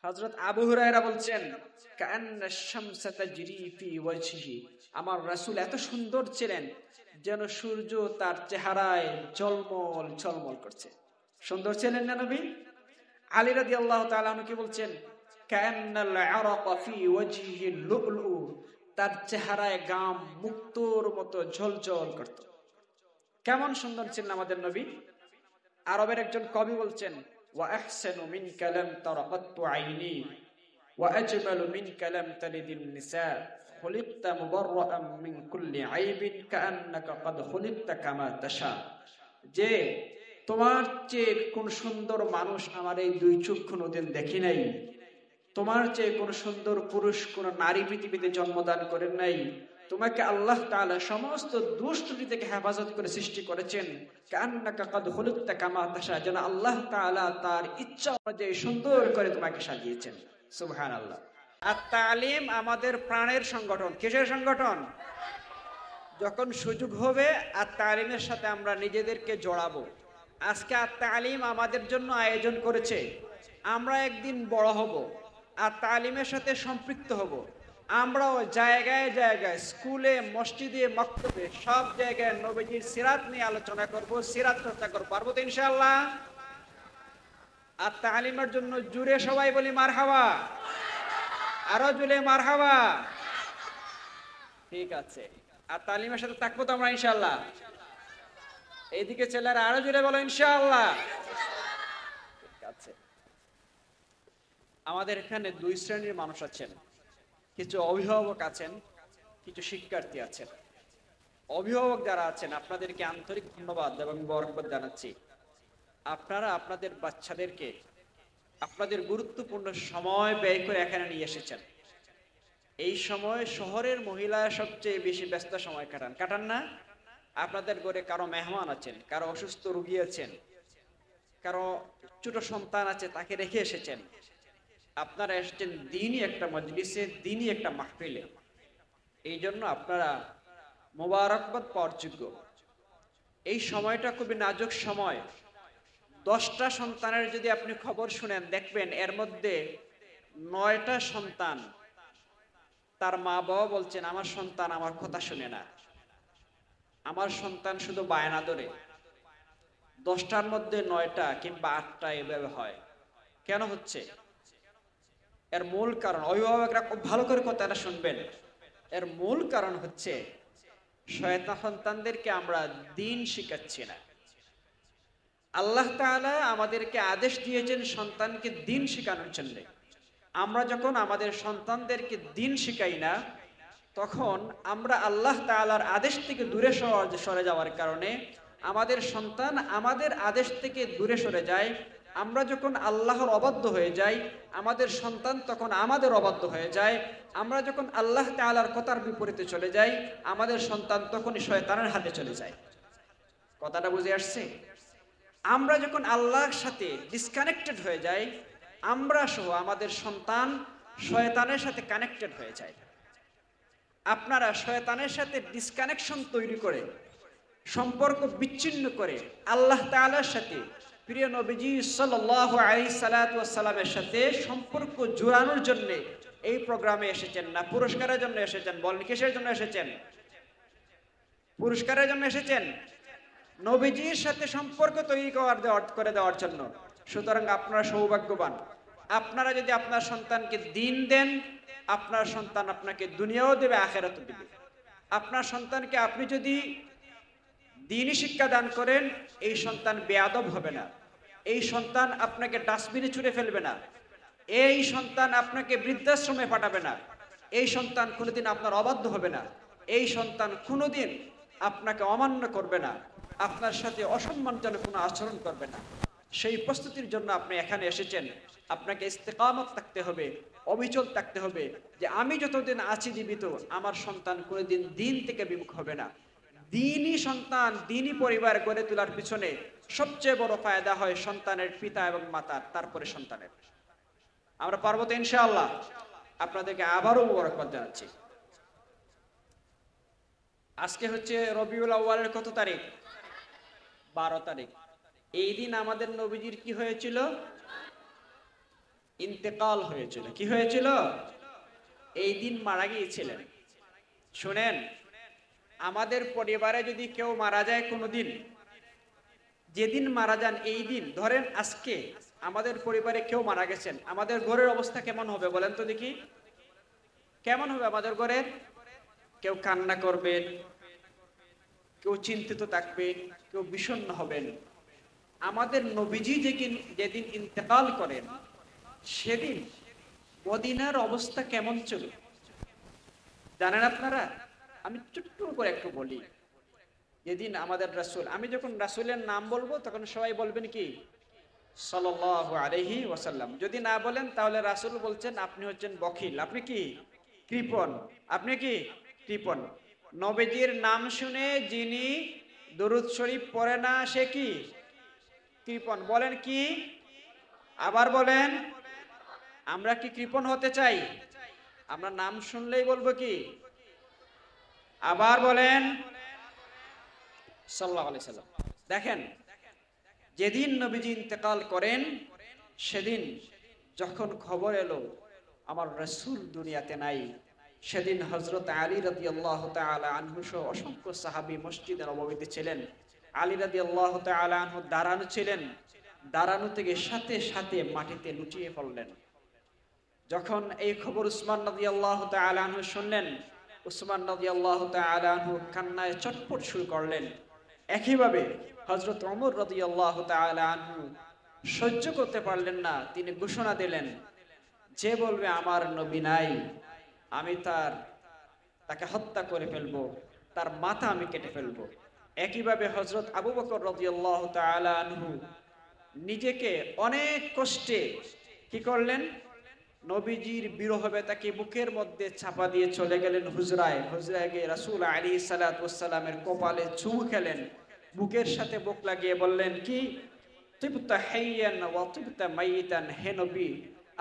হযরত আবু হুরায়রা বলছেন, কাআন্না শামসা তাজরি ফি ওয়াজহিহি, আমার রাসূল এত সুন্দর ছিলেন যেন সূর্য তার চেহারায় ঝলমল ঝলমল করছে। সুন্দর ছিলেন না নবী? আলী রাদিয়াল্লাহু তাআলা আনহু কি বলছেন, কাআন্নাল আরাকা ফি ওয়াজহিহি লুলু, তার চেহারায় গাম মুক্তোর মতো ঝলঝল করত। কেমন সুন্দর ছিলেন আমাদের নবী। আরবের একজন কবি বলছেন, ওয়া আহসানু মিনকা লাম তারা কাত্তু আইনি ওয়া আজমালু মিনকা লাম তালিদিন নিসা খুলিকতা মুবাররাআন মিন কুল্লি আইবিন কাআন্নাকা ক্বাদ খুলিকতা কামা তাশা। যে তোমার চেয়ে কোন সুন্দর মানুষ আমার এই দুই চোখ কোনোদিন দেখি নাই, তোমার চেয়ে কোন সুন্দর পুরুষ কোন নারী পৃথিবীতে জন্মদান করেন নাই। তোমাকে আল্লাহ তাআলা সমস্ত দুষ্টুটি থেকে হেফাজত করে সৃষ্টি করেছেন। কান্নাকা কাদ খুলিকতা কামা তাশা, যেন আল্লাহ তাআলা তার ইচ্ছা অনুযায়ী সুন্দর করে তোমাকে সাজিয়েছেন। সুবহানাল্লাহ। আত-তালিম আমাদের প্রাণের সংগঠন। কিসের সংগঠন? যখন সুযোগ হবে আত-তালিমের সাথে আমরা নিজেদেরকে জড়াবো। আজকে আত-তালিম আমাদের জন্য আয়োজন করেছে। আমরা একদিন বড় হব, আত-তালিমের সাথে সম্পৃক্ত হব। আমরাও জায়গায় জায়গায়, স্কুলে, মসজিদে, মক্তবে, সব জায়গায় নবীজির সিরাত নিয়ে আলোচনা করব, সিরাত চর্চা করব। পারবো তো ইনশাআল্লাহ? আত-তালিমের জন্য জুড়ে সবাই বলি মারহাবা, আরো জুড়ে মারহাবা। ঠিক আছে, আর তালিমের সাথে থাকবো তো আমরা ইনশাআল্লাহ। এইদিকে ছেলেরা আরো জুড়ে বলো ইনশাআল্লাহ। ঠিক আছে। আমাদের এখানে দুই শ্রেণীর মানুষ আছেন, কিছু অভিভাবক আছেন, কিছু শিক্ষার্থী আছেন। অভিভাবক যারা আছেন আপনাদেরকে আন্তরিক ধন্যবাদ এবং বরকত জানাচ্ছি। আপনারা আপনাদের বাচ্চাদেরকে আপনাদের গুরুত্বপূর্ণ সময় ব্যয় করে এখানে নিয়ে এসেছেন। এই সময় শহরের মহিলারা সবচেয়ে বেশি ব্যস্ত সময় কাটান না? আপনাদের ঘরে কারো মেহমান আছেন, কারো অসুস্থ রোগী আছেন, কারো ছোট সন্তান আছে, তাকে রেখে এসেছেন। আপনারা এসেছেন দ্বীনি একটা মজলিসে, দ্বীনি একটা মাহফিলে। এই জন্য আপনারা মোবারকবাদ পাওয়ার যোগ্য। এই সময়টা খুবই নাজুক সময়। 10টা সন্তানের যদি আপনি খবর শুনেন, দেখবেন এর মধ্যে 9টা সন্তান তার মা বাবা বলছেন, আমার সন্তান আমার কথা শুনে না, আমার সন্তান শুধু বায়না ধরে। 10টার মধ্যে 9টা কিংবা 8টা এভাবে হয়। কেন হচ্ছে? এর মূল কারণ, অভিভাবকরা খুব ভালো করে কথাটা শুনবেন, এর মূল কারণ হচ্ছে শয়তান সন্তানদেরকে আমরা দ্বীন শিখাচ্ছি না। আল্লাহ তাআলা আমাদেরকে আদেশ দিয়েছেন সন্তানকে দ্বীন শেখানোর জন্য। আমরা যখন আমাদের সন্তানদেরকে দ্বীন শিখাই না, তখন আমরা আল্লাহ তাআলার আদেশ থেকে দূরে সরে যাওয়ার কারণে আমাদের সন্তান আমাদের আদেশ থেকে দূরে সরে যায়। আমরা যখন আল্লাহর অবাধ্য হয়ে যাই, আমাদের সন্তান তখন আমাদের অবাধ্য হয়ে যায়। আমরা যখন আল্লাহ তাআলার কথার বিপরীতে চলে যাই, আমাদের সন্তান তখনই শয়তানের হাতে চলে যায়। কথাটা বুঝে আসছে? আমরা যখন আল্লাহর সাথে ডিসকানেক্টেড হয়ে যাই, আমরা সহ আমাদের সন্তান শয়তানের সাথে কানেক্টেড হয়ে যায়। আপনারা শয়তানের সাথে ডিসকানেকশন তৈরি করে, সম্পর্ক বিচ্ছিন্ন করে আল্লাহ তাআলার সাথে, প্রিয় নবীজি সাল্লাল্লাহু আলাইহি সাল্লাতু ওয়াস সালামের সাথে সম্পর্ক জোড়ানোর জন্য এই প্রোগ্রামে এসেছেন না পুরস্কারের জন্য এসেছেন? বলেন, কিসের জন্য এসেছেন? পুরস্কারের জন্য এসেছেন? নবীজির সাথে সম্পর্ক তৈরি করে দেওয়ার জন্য। সুতরাং আপনারা সৌভাগ্যবান। আপনারা যদি আপনার সন্তানকে দ্বীন দেন, আপনার সন্তান আপনাকে দুনিয়াও দেবে, আখিরাতও দেবে। আপনার সন্তানকে আপনি যদি দ্বীনি শিক্ষা দান করেন, এই সন্তান বেয়াদব হবে না, এই সন্তান আপনাকে ডাস্টবিনে ছুঁড়ে ফেলবে না, এই সন্তান আপনাকে বৃদ্ধাশ্রমে পাঠাবে না, এই সন্তান কোনোদিন আপনার অবাধ্য হবে না, এই সন্তান কোনোদিন আপনাকে অমান্য করবে না, আপনার সাথে অসম্মানজনক কোনো আচরণ করবে না। সেই প্রস্তুতির জন্য আপনি এখানে এসেছেন। আপনাকে ইস্তেকামত থাকতে হবে, অবিচল থাকতে হবে যে আমি যতদিন আছি জীবিত, আমার সন্তান কোনোদিন দ্বীন থেকে বিমুখ হবে না। দ্বীনি সন্তান, দ্বীনি পরিবার গড়ে তোলার পিছনে সবচেয়ে বড় ফায়দা হয় সন্তানের পিতা এবং মাতার, তারপরে সন্তানের। আমরা পারবো তো ইনশাআল্লাহ? আপনাদেরকে আবারও মোবারকবাদ জানাচ্ছি। আজকে হচ্ছে রবিউল আউয়ালের কত তারিখ? 12 তারিখ। এই দিন আমাদের নবীজির কি হয়েছিল? ইন্তেকাল হয়েছিল। কি হয়েছিল? এই দিন মারা গিয়েছিলেন। শুনেন, আমাদের পরিবারে যদি কেউ মারা যায় কোনোদিন, যেদিন মারা যান এই দিন, ধরেন আজকে আমাদের পরিবারে কেউ মারা গেছেন, আমাদের ঘরের অবস্থা কেমন হবে বলেন তো দেখি? কেমন হবে আমাদের ঘরের? কেউ কান্না করবেন, কেউ চিন্তিত থাকবেন, কেউ বিষণ্ণ হবেন। আমাদের নবীজি যেদিন ইন্তেকাল করেন সেদিন মদিনার অবস্থা কেমন ছিল জানেন আপনারা? আমি ছোট্ট করে একটু বলি। যেদিন আমাদের রাসূল, আমি যখন রাসূলের নাম বলবো তখন সবাই বলবেন কি? সাল্লাল্লাহু আলাইহি ওয়াসাল্লাম। যদি না বলেন তাহলে রাসূল বলছেন আপনি হচ্ছেন বখিল, আপনি কি? কৃপণ। আপনি কি? কৃপণ। নবীজির নাম শুনে যিনি দরুদ শরীফ পড়ে না সে কি? কৃপণ। বলেন কি? আবার বলেন। আমরা কি কৃপণ হতে চাই? আমরা নাম শুনলেই বলবো কি? আবার বলেন সাল্লাল্লাহু আলাইহি সাল্লাম। দেখেন, যেদিন নবীজি ইন্তেকাল করেন সেদিন যখন খবর এলো আমার রাসূল দুনিয়াতে নাই, সেদিন হযরত আলী রাদিয়াল্লাহু তাআলা আনহু সহ অসংখ্য সাহাবী মসজিদে নববীতে ছিলেন। আলী রাদিয়াল্লাহু তাআলা আনহু দাঁড়ানো ছিলেন, দাঁড়ানো থেকে সাথে সাথে মাটিতে লুটিয়ে পড়লেন। যখন এই খবর উসমান রাদিয়াল্লাহু তাআলা আনহু শুনলেন, উসমান রাদিয়াল্লাহু তাআলা আনহু কান্নায় চটপট শুরু করলেন। একইভাবে হযরত ওমর রাদিয়াল্লাহু তাআলা আনহু সহ্য করতে পারলেন না, তিনি ঘোষণা দিলেন, যে বলবে আমার নবী নাই আমি তাকে হত্যা করে ফেলবো, তার মাথা আমি কেটে ফেলবো। একইভাবে হযরত আবু বকর রাদিয়াল্লাহু তাআলা আনহু নিজেকে অনেক কষ্টে কি করলেন? নবীজির বিরহ ব্যথাকে বুকের মধ্যে চাপা দিয়ে চলে গেলেন হুজরায়। হুজরায় গিয়ে রাসূল আলাইহিস সালাতু ওয়াস সালামের কপালে চুমু খেলেন, বুকের সাথে বুক লাগিয়ে বললেন কি? তিবতা হাইয়ান ওয়া তিবতা মাইতান। হে নবী,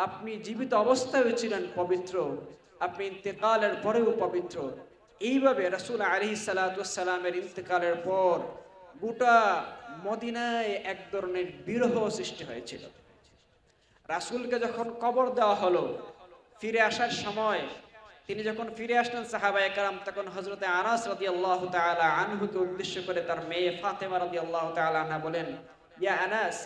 আপনি জীবিত অবস্থায় ছিলেন পবিত্র, আপনি ইন্তেকালের পরেও পবিত্র। এইভাবে রাসূল আলাইহিস সালাতু ওয়াস সালামের ইন্তেকালের পর গোটা মদিনায় এক ধরনের বিরহ সৃষ্টি হয়েছিল। রাসূলকে যখন কবর দেওয়া হলো, ফিরে আসার সময় তিনি যখন ফিরে আসলেন সাহাবায়ে কেরাম, তখন হযরতে আনাস রাদিয়াল্লাহু তাআলা আনহুকে উদ্দেশ্য করে তার মেয়ে ফাতেমা রাদিয়াল্লাহু তাআলা আনহা বলেন, ইয়া আনাস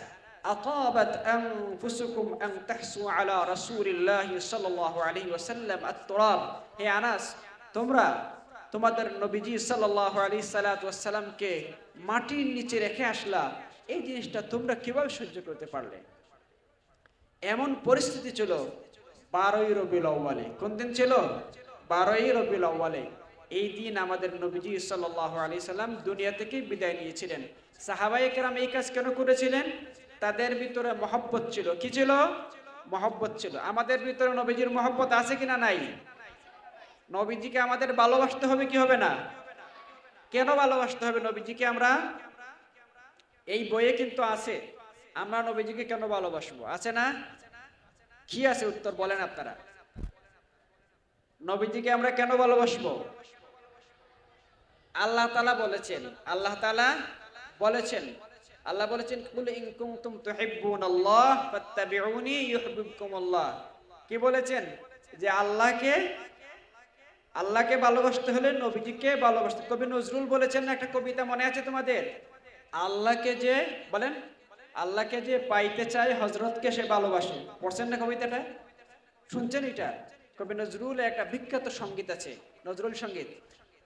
আতাবাত আনফুসুকুম আন তাহসু আলা রাসূলিল্লাহি সাল্লাল্লাহু আলাইহি ওয়াসাল্লাম আত-তুরাব। হে আনাস, তোমরা তোমাদের নবীজি সাল্লাল্লাহু আলাইহি সাল্লাতু ওয়াসসালামকে মাটির নিচে রেখে আসলা, এই জিনিসটা তোমরা কিভাবে সহ্য করতে পারলে? এমন পরিস্থিতি ছিল 12ই রবিউল আউয়ালে। কোন দিন ছিল? 12ই রবিউল আউয়ালে। এই দিন আমাদের নবীজি সাল্লাল্লাহু আলাইহি সাল্লাম দুনিয়া থেকে বিদায় নিয়েছিলেন। সাহাবায়ে কেরাম এই কাজ কেন করেছিলেন? তাদের ভিতরে মহব্বত ছিল। কি ছিল? মহব্বত ছিল। আমাদের ভিতরে নবীজির মহব্বত আছে কিনা? নাই। নবীজিকে আমাদের ভালোবাসতে হবে কি হবে না? কেন ভালোবাসতে হবে নবীজিকে? আমরা এই বইয়ে কিন্তু আছে, আমরা নবীজিকে কেন ভালোবাসবো, আছে না? কি আছে? উত্তর বলেন আপনারা। নবীজিকে আমরা কেন ভালোবাসবো? আল্লাহ তাআলা বলেছেন, আল্লাহ তাআলা বলেছেন, আল্লাহ বলেছেন কুল ইন কুনতুম তুহিব্বুনাল্লাহ ফাত্তাবিউনি ইউহিব্বুকুমুল্লাহ। কি বলেছেন? যে আল্লাহকে ভালোবাসতে হলে নবীজিকে ভালোবাসতে। কবি নজরুল বলেছেন না একটা কবিতা, মনে আছে তোমাদের? আল্লাহকে যে বলেন, আল্লাহকে যে পাইতে চায় হযরতকে সে ভালোবাসে। পড়ছেন না কবিতাটা? শুনছেন এটা? কবি নজরুল একটা বিখ্যাত সঙ্গীত আছে, নজরুল সঙ্গীত।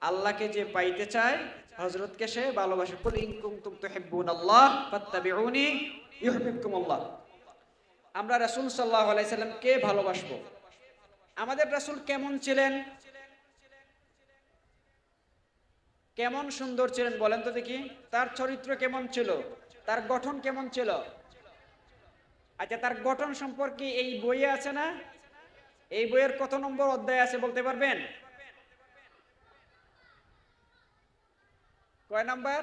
আল্লাহকে যে পাইতে চায় হযরতকে সে ভালোবাসে। কুল ইন কুনতুম তুহিব্বুনাল্লাহ ফাত্তাবিউনি ইউহিব্বুকুমুল্লাহ। আমরা রাসূল সাল্লাল্লাহু আলাইহি সাল্লামকে ভালোবাসবো। আমাদের রাসূল কেমন ছিলেন? কেমন সুন্দর ছিলেন বলেন তো দেখি? তার চরিত্র কেমন ছিল? তার গঠন কেমন ছিল? আচ্ছা, তার গঠন সম্পর্কে এই বইয়ে আছে না? এই বইয়ের কত নম্বর অধ্যায় আছে বলতে পারবেন? কয় নাম্বার?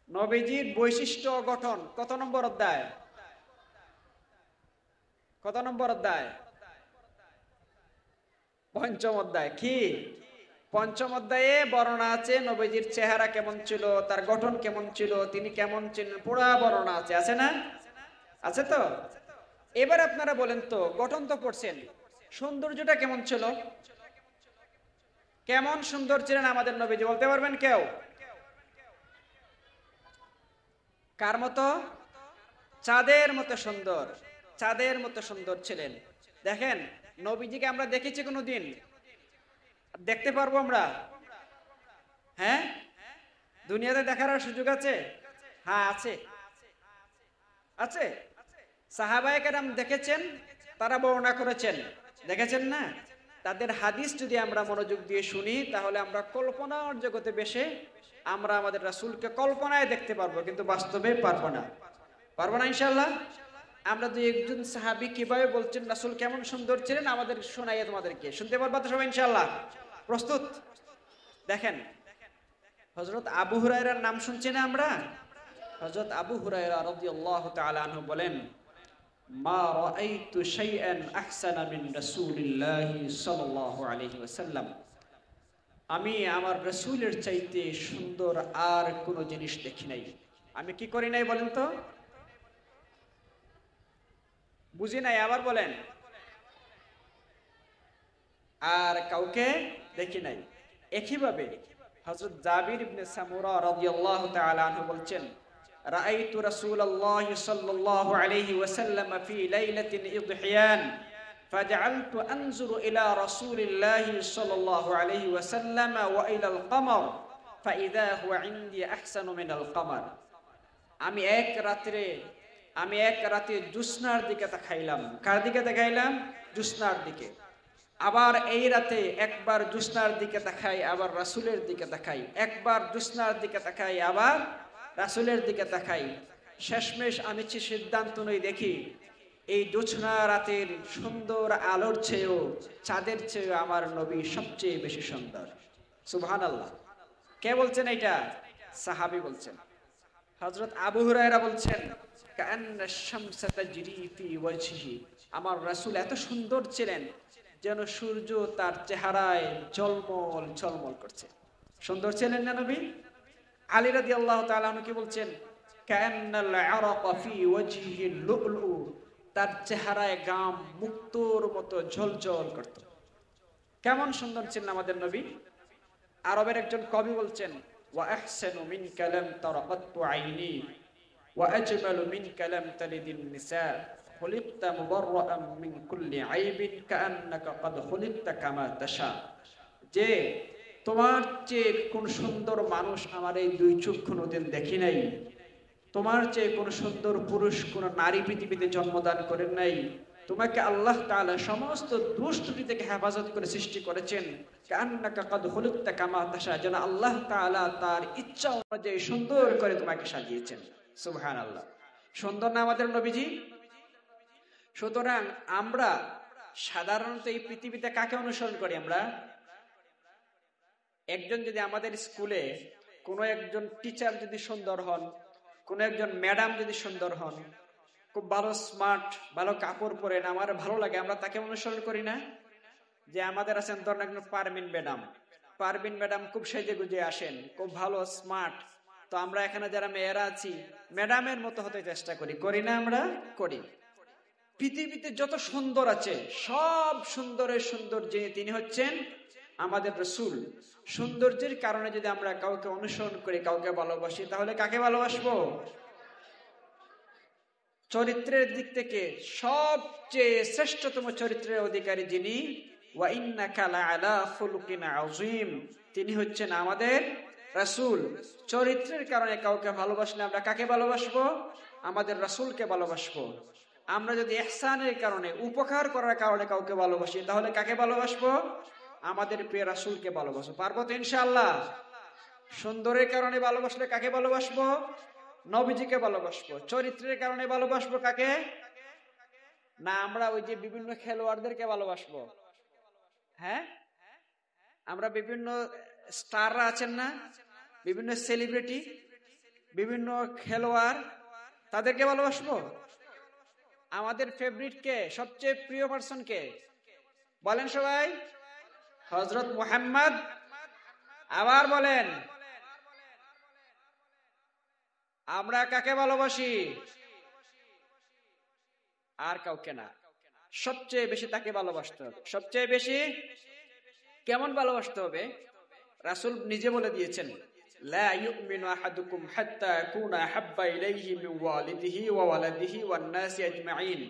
নবীজির বৈশিষ্ট্য গঠন কত নম্বর অধ্যায়? কত নম্বর অধ্যায়? পঞ্চম অধ্যায়। কি? পঞ্চম অধ্যায়ে বর্ণনা আছে নবীজির চেহারা কেমন ছিল, তার গঠন কেমন ছিল, তিনি কেমন ছিলেন, পুরা বর্ণনা আছে, আছে না? আছে তো? এবার আপনারা বলেন তো, গঠন তো পড়ছেন, সৌন্দর্যটা কেমন ছিল? কেমন সুন্দর ছিলেন আমাদের নবীজি, বলতে পারবেন কেউ? কার মতো? চাঁদের মতো সুন্দর, চাঁদের মতো সুন্দর ছিলেন। দেখেন, নবীজিকে আমরা দেখেছি কোনোদিন? দেখতে পারবো আমরা? হ্যাঁ, দুনিয়াতে দেখার আর সুযোগ আছে? হ্যাঁ আছে, আছে। সাহাবায়ে কেরাম দেখেছেন, তারা বর্ণনা করেছেন, দেখেছেন না? তাদের হাদিস যদি আমরা মনোযোগ দিয়ে শুনি, তাহলে আমরা কল্পনার জগতে বেশে আমরা আমাদের রাসূলকে কল্পনায় দেখতে পারবো, কিন্তু বাস্তবে পারবো না। পারবো না ইনশাআল্লাহ? আমরা দুই একজন সাহাবী কিভাবে বলছেন রাসূল কেমন সুন্দর ছিলেন, আমাদের শোনাইয়া তোমাদেরকে, শুনতে পারবা তো সবাই ইনশাআল্লাহ? প্রস্তুত? দেখেন, হযরত আবু হুরায়রার নাম শুনছি না আমরা? হযরত আবু হুরায়রা রাদিয়াল্লাহু তাআলা আনহু বলেন, মা রাআইতু শাইআন আহসানা মিন রাসূলিল্লাহি সাল্লাল্লাহু আলাইহি ওয়াসাল্লাম, আমি আমার রাসূলের চাইতে সুন্দর আর কোনো জিনিস দেখি নাই। আমি কি করি নাই বলেন তো? বুঝি নাই, আবার বলেন। আর কাউকে দেখি নাই। একইভাবে হযরত জাবির ইবনে সামুরা রাদিয়াল্লাহু তাআলা আনহু বলছেন, রাআইতু রাসূলুল্লাহি সাল্লাল্লাহু আলাইহি ওয়াসাল্লাম ফি লাইলাতিন ইদহিয়ান ফাজআলতু আনজুরু ইলা রাসূলিল্লাহি সাল্লাল্লাহু আলাইহি ওয়াসাল্লাম ওয়া ইলাল কমর ফাইদা হুয়া ইনদি আহসানু মিনাল কমর। আমি এক রাতে জ্যোৎস্নার দিকে তাকাইলাম। কার দিকে তাকাইলাম? জ্যোৎস্নার দিকে। আবার এই রাতে একবার জ্যোৎস্নার দিকে তাকাই, আবার রাসূলের দিকে তাকাই, একবার জ্যোৎস্নার দিকে তাকাই, আবার রাসূলের দিকে তাকাই। শেষমেশ আমি সিদ্ধান্ত নই, দেখি এই জ্যোৎস্না রাতের সুন্দর আলোর চেয়েও, চাঁদের চেয়েও আমার নবী সবচেয়ে বেশি সুন্দর। সুবহানাল্লাহ। কে বলছেন এটা? সাহাবী বলছেন। হযরত আবু হুরায়রা বলছেন, কাআন্না শামসা তাজরি ফি ওয়াজহিহি, আমার রাসূল এত সুন্দর ছিলেন যেন সূর্য তার চেহারায় ঝলমল ঝলমল করছে। সুন্দর ছিলেন না নবী? আলী রাদিয়াল্লাহু তাআলা আনহু কি বলছেন? কাআন্নাল আরাকা ফি ওয়াজহিহি লুলু, তার চেহারায় গাম মুক্তোর মতো ঝলঝল করত। কেমন সুন্দর ছিলেন আমাদের নবী। আরবের একজন কবি বলছেন, ওয়া আহসানু মিনকা লাম তারা কাত্তু আইনি ওয়া আজমালু মিনকা লাম তালিদিন নিসা খুলিকতা মুবাররাআন মিন কুল্লি আইবিন কাআন্নাকা ক্বাদ খুলিকতা কামা তাশা। যে তোমার চেয়ে কোন সুন্দর মানুষ আমার এই দুই চোখ কোনোদিন দেখি নাই, তোমার চেয়ে কোন সুন্দর পুরুষ কোন নারী পৃথিবীতে জন্মদান করেন নাই। তোমাকে আল্লাহ তাআলা সমস্ত দুষ্টুটি থেকে হেফাজত করে সৃষ্টি করেছেন। কাআন্নাকা ক্বাদ খুলিকতা কামা তাশা, যেন আল্লাহ তাআলা তার ইচ্ছা অনুযায়ী সুন্দর করে তোমাকে সাজিয়েছেন। সুবহানাল্লাহ। সুন্দর না আমাদের নবীজি? সুতরাং আমরা সাধারণত এই পৃথিবীতে কাকে অনুসরণ করি? আমরা একজন যদি আমাদের স্কুলে কোনো একজন টিচার যদি সুন্দর হন, কোনো একজন ম্যাডাম যদি সুন্দর হন, খুব ভালো স্মার্ট, ভালো কাপড় পরেন, আমার ভালো লাগে, আমরা তাকে অনুসরণ করি না? যে আমাদের আছেন ধরেন একজন পারভিন ম্যাডাম খুব সেজে গুজে আসেন, খুব ভালো স্মার্ট, তো আমরা এখানে যারা মেয়েরা আছি ম্যাডামের মতো হতে চেষ্টা করি, করি না? আমরা করি। পৃথিবীতে যত সুন্দর আছে সব সুন্দরের সুন্দর যে তিনি হচ্ছেন আমাদের রাসূল। সৌন্দর্যের কারণে যদি আমরা কাউকে অনুসরণ করি, কাউকে ভালোবাসি, তাহলে কাকে ভালোবাসবো? চরিত্রের দিক থেকে সবচেয়ে শ্রেষ্ঠতম চরিত্রের অধিকারী যিনি, ওয়া ইন্নাকা লাআলা খুলুকিন আযীম, তিনি হচ্ছেন আমাদের রাসূল। চরিত্রের কারণে কাউকে ভালোবাসলে আমরা কাকে ভালোবাসবো? আমাদের রাসূলকে ভালোবাসবো। আমরা যদি ইহসানের কারণে, উপকার করার কারণে কাউকে ভালোবাসি, তাহলে কাকে ভালোবাসবো? আমাদের প্রিয় রাসূলকে ভালোবাসবো। পারবো তো ইনশাআল্লাহ? সুন্দরের কারণে ভালোবাসলে কাকে ভালোবাসবো? নবীজিকে ভালোবাসবো। চরিত্রের কারণে ভালোবাসবো কাকে? না আমরা ওই যে বিভিন্ন খেলোয়াড়দেরকে ভালোবাসবো? হ্যাঁ, আমরা বিভিন্ন স্টাররা আছেন না, বিভিন্ন সেলিব্রিটি, বিভিন্ন খেলোয়াড়, তাদেরকে ভালোবাসবো? আমাদের ফেভারিট কে, সবচেয়ে প্রিয় পারসন কে বলেন সবাই? হযরত মুহাম্মদ। আবার বলেন, আমরা কাকে ভালোবাসি? আর কাউকে না। সবচেয়ে বেশি তাকে ভালোবাসতে হবে। সবচেয়ে বেশি কেমন ভালোবাসতে হবে? রাসূল নিজে বলে দিয়েছেন, লা ইউমিনু আহাদুকুম হাত্তা আকুনা হাব্বা ইলাইহি মিন ওয়ালিদিহি ওয়া ওয়ালাদিহি ওয়ান নাসি আজমাইন।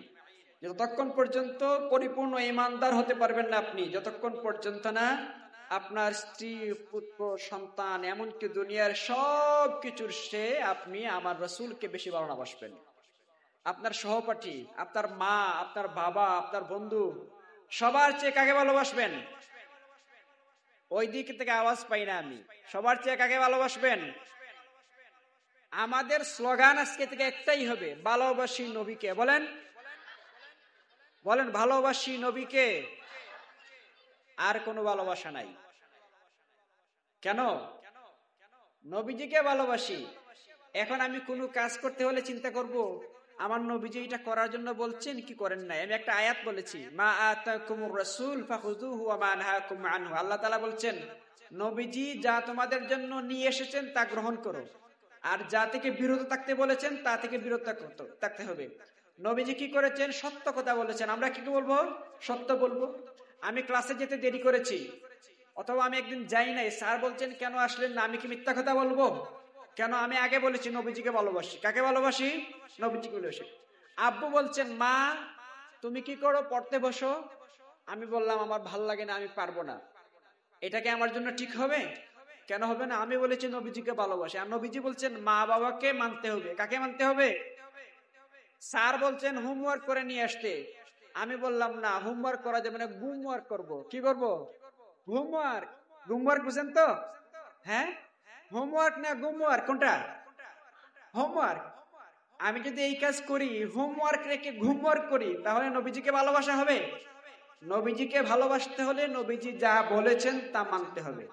যতক্ষণ পর্যন্ত পরিপূর্ণ ঈমানদার হতে পারবেন না আপনি, যতক্ষণ পর্যন্ত না আপনার স্ত্রী, পুত্র, সন্তান, এমনকি দুনিয়ার সব কিছুর সে আপনি আমার রাসূলকে বেশি ভালোবাসবেন। আপনার সহপাঠী, আপনার মা, আপনার বাবা, আপনার বন্ধু, সবার চেয়ে কাকে ভালোবাসবেন? ওই দিক থেকে আওয়াজ পাই না আমি। সবার চেয়ে কাকে ভালোবাসবেন? আমাদের স্লোগান আজকে থেকে একটাই হবে, ভালোবাসি নবীকে। বলেন, বলেন, ভালোবাসি নবীকে। আর কোনো ভালোবাসা নাই। কেন? নবীজিকে ভালোবাসি। এখন আমি কোনো কাজ করতে হলে চিন্তা করব, আমার নবীজি এটা করার জন্য বলছেন কি করেন নাই। আমি একটা আয়াত বলেছি, মা আতাকুমুর রাসূল ফাখুযুহু ওয়া মা নাহাকুম আনহু। আল্লাহ তাআলা বলছেন, নবীজি যা তোমাদের জন্য নিয়ে এসেছেন তা গ্রহণ করো, আর যা থেকে বিরত থাকতে বলেছেন তা থেকে বিরত থাকতে হবে। নবীজি কি করেছেন? সত্য কথা বলেছেন। আমরা কি বলবো? সত্য বলবো। আমি ক্লাসে যেতে দেরি করেছি, অথবা আমি একদিন যাই নাই, স্যার বলছেন কেন আসলেন না, আমি কি মিথ্যা কথা বলবো? কেন? আমি আগে বলেছি নবীজিকে ভালোবাসি। কাকে ভালোবাসি? নবীজিকে ভালোবাসি। আব্বু বলছেন, মা তুমি কি করো, পড়তে বসো। আমি বললাম আমার ভাল লাগে না, আমি পারবো না। এটা কি আমার জন্য ঠিক হবে? কেন হবে না? আমি বলেছি নবীজিকে ভালোবাসি, আর নবীজি বলছেন মা বাবাকে মানতে হবে। কাকে মানতে হবে? স্যার বলছেন হোমওয়ার্ক করে নিয়ে আসতে। আমি বললাম না, হোমওয়ার্ক করা যাবে না, গুমওয়ার্ক করবো। কি করব? হোমওয়ার্ক। গুমওয়ার্ক বুঝেন তো? হ্যাঁ, হোমওয়ার্ক না গুমওয়ার্ক, কোনটা? হোমওয়ার্ক। আমি যদি এই কাজ করি, হোমওয়ার্ক রেখে ঘুমওয়ার্ক করি, তাহলে নবীজিকে ভালোবাসা হবে? নবীজিকে ভালোবাসতে হলে নবীজি যা বলেছেন তা মানতে হবে।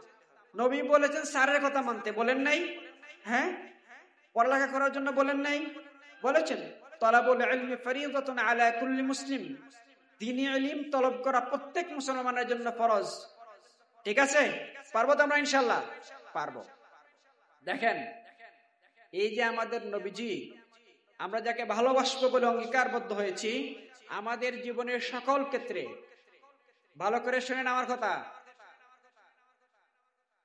নবী বলেছেন স্যারের কথা মানতে, বলেন নাই? হ্যাঁ, পড়ালেখা করার জন্য বলেন নাই? বলেছেন তালাবুল ইলমি ফরিদাতুন আলা কুল্লি মুসলিম। দ্বীনি ইলম তলব করা প্রত্যেক মুসলমানের জন্য ফরজ। ঠিক আছে? পারবো তো আমরা? ইনশাআল্লাহ পারবো। দেখেন, এই যে আমাদের নবীজি, আমরা যাকে ভালোবাসবো বলে অঙ্গীকারবদ্ধ হয়েছি, আমাদের জীবনের সকল ক্ষেত্রে, ভালো করে শুনেন আমার কথা।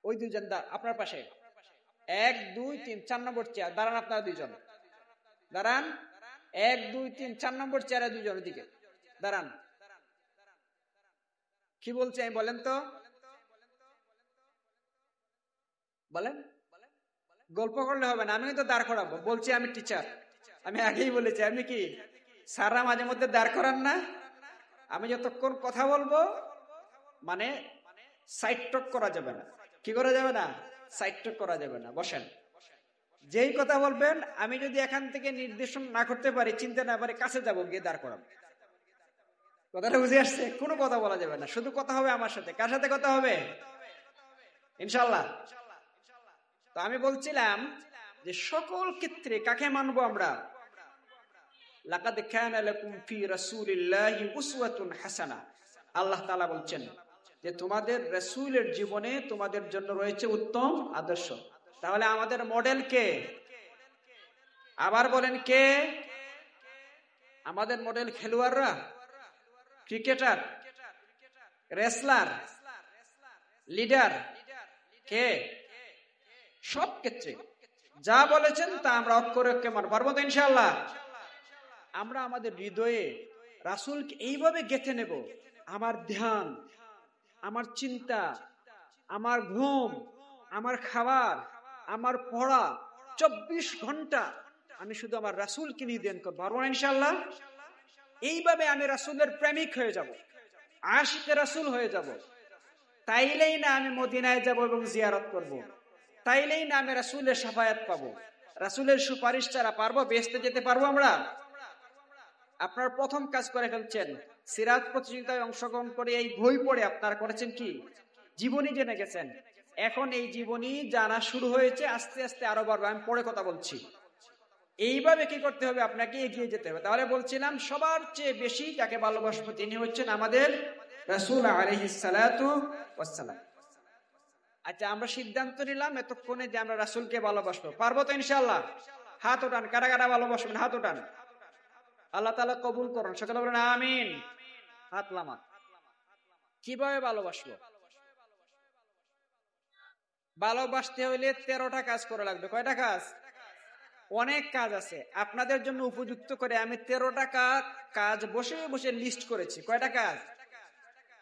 ওই দুইজন আপনার পাশে, 1 2 3 4 নম্বর চেয়ার দাঁড়ান। আপনারা দুইজন দাঁড়ান। 1 2 3 4 নম্বর চেয়ারে দুইজন ওদিকে দাঁড়ান। কি বলছি আমি বলেন তো? বলেন। গল্প করলে হবে না, আমি তো দাঁড় করাবো। বলছি আমি টিচার, আমি আগেই বলেছি। আমি কি স্যাররা মাঝে মধ্যে দাঁড় করান না? আমি যতক্ষণ কথা বলবো, মানে সাইড টক করা যাবে না। কি করা যাবে না? সাইড টক করা যাবে না। বসেন। যেই কথা বলবেন, আমি যদি এখান থেকে নির্দেশন না করতে পারি, চিন্তা না পারি, কাছে যাবো, গিয়ে দাঁড় করাবো। কথাটা বুঝে আসছে? কোনো কথা বলা যাবে না, শুধু কথা হবে আমার সাথে। কার সাথে কথা হবে? ইনশাআল্লাহ। তো আমি বলছিলাম যে সকল ক্ষেত্রে কাকে মানবো আমরা? লাকাদ কানা লাকুম ফি রাসূলিল্লাহি উসওয়াতুন হাসানাহ। আল্লাহ তাআলা বলছেন যে তোমাদের রাসূলের জীবনে তোমাদের জন্য রয়েছে উত্তম আদর্শ। তাহলে আমাদের মডেল কে? আবার বলেন কে? আমাদের মডেল খেলোয়াড়রা, ক্রিকেটার, রেসলার, লিডার, কে? সব ক্ষেত্রে যা বলেছেন তা আমরা অক্ষরে অক্ষরে মানব। পারবো তো ইনশাআল্লাহ? আমরা আমাদের হৃদয়ে রাসূলকে এইভাবে গেঁথে নেব, আমার ধ্যান, আমার চিন্তা, আমার ঘুম, আমার খাবার, আমার পড়া, 24 ঘন্টা আমি শুধু আমার রাসূলকে নিয়ে ধ্যান করবো। পারবো না ইনশাআল্লাহ? এইভাবে আমি রাসূলের প্রেমিক হয়ে যাব, আশিকে রাসূল হয়ে যাব। তাইলেই না আমি মদিনায় যাব এবং জিয়ারত করব। তাইলেই না আমি রাসূলের শাফায়াত পাবো। রাসূলের সুপারিশ ছাড়া পারবো বেহেশতে যেতে? পারবো আমরা? আপনার প্রথম কাজ করে ফেলছেন, সিরাত প্রতিযোগিতায় অংশগ্রহণ করে এই বই পড়ে আপনারা করেছেন কি? জীবনী জেনে গেছেন। এখন এই জীবনী জানা শুরু হয়েছে, আস্তে আস্তে আরো বাড়বে। আমি পরে কথা বলছি। এইভাবে কি করতে হবে? আপনাকে এগিয়ে যেতে হবে। তাহলে বলছিলাম সবার চেয়ে বেশি যাকে ভালোবাসবো তিনি হচ্ছেন আমাদের রাসূল আলাইহিস সালাতু ওয়াস সালাম। আচ্ছা, আমরা সিদ্ধান্ত নিলাম এতক্ষণে যে আমরা রাসূলকে ভালোবাসবো। পারবো তো ইনশাআল্লাহ? হাত ওঠান। কারা কারা ভালোবাসবেন? হাত ওঠান। আল্লাহ তাআলা কবুল করুন। সকলে বলেন আমিন। হাত নামান। কিভাবে ভালোবাসবো? ভালোবাসতে হইলে 13টা কাজ করা লাগবে। কয়টা কাজ? অনেক কাজ আছে। আপনাদের জন্য উপযুক্ত করে আমি 13টা কাজ বসে বসে লিস্ট করেছি। কয়টা কাজ?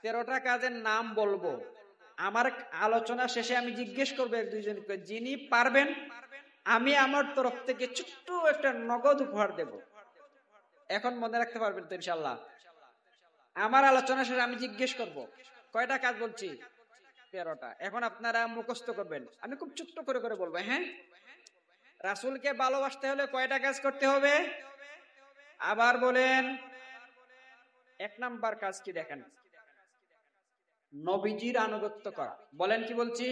13টা কাজের নাম বলবো। আমার আলোচনা শেষে আমি জিজ্ঞেস করবো এক দুইজনকে, যিনি পারবেন আমি আমার তরফ থেকে ছোট্ট একটা নগদ উপহার দেব। এখন মনে রাখতে পারবেন তো ইনশাআল্লাহ? আমার আলোচনা শেষে আমি জিজ্ঞেস করব কয়টা কাজ বলছি? 13টা। এখন আপনারা মুখস্থ করবেন, আমি খুব ছোট্ট করে করে বলবো। হ্যাঁ, রাসূলকে ভালোবাসতে হলে কয়টা কাজ করতে হবে? আবার বলেন। 1 নাম্বার কাজ কি দেখেন? নবীজির আনুগত্য করা। বলেন, কি বলছি?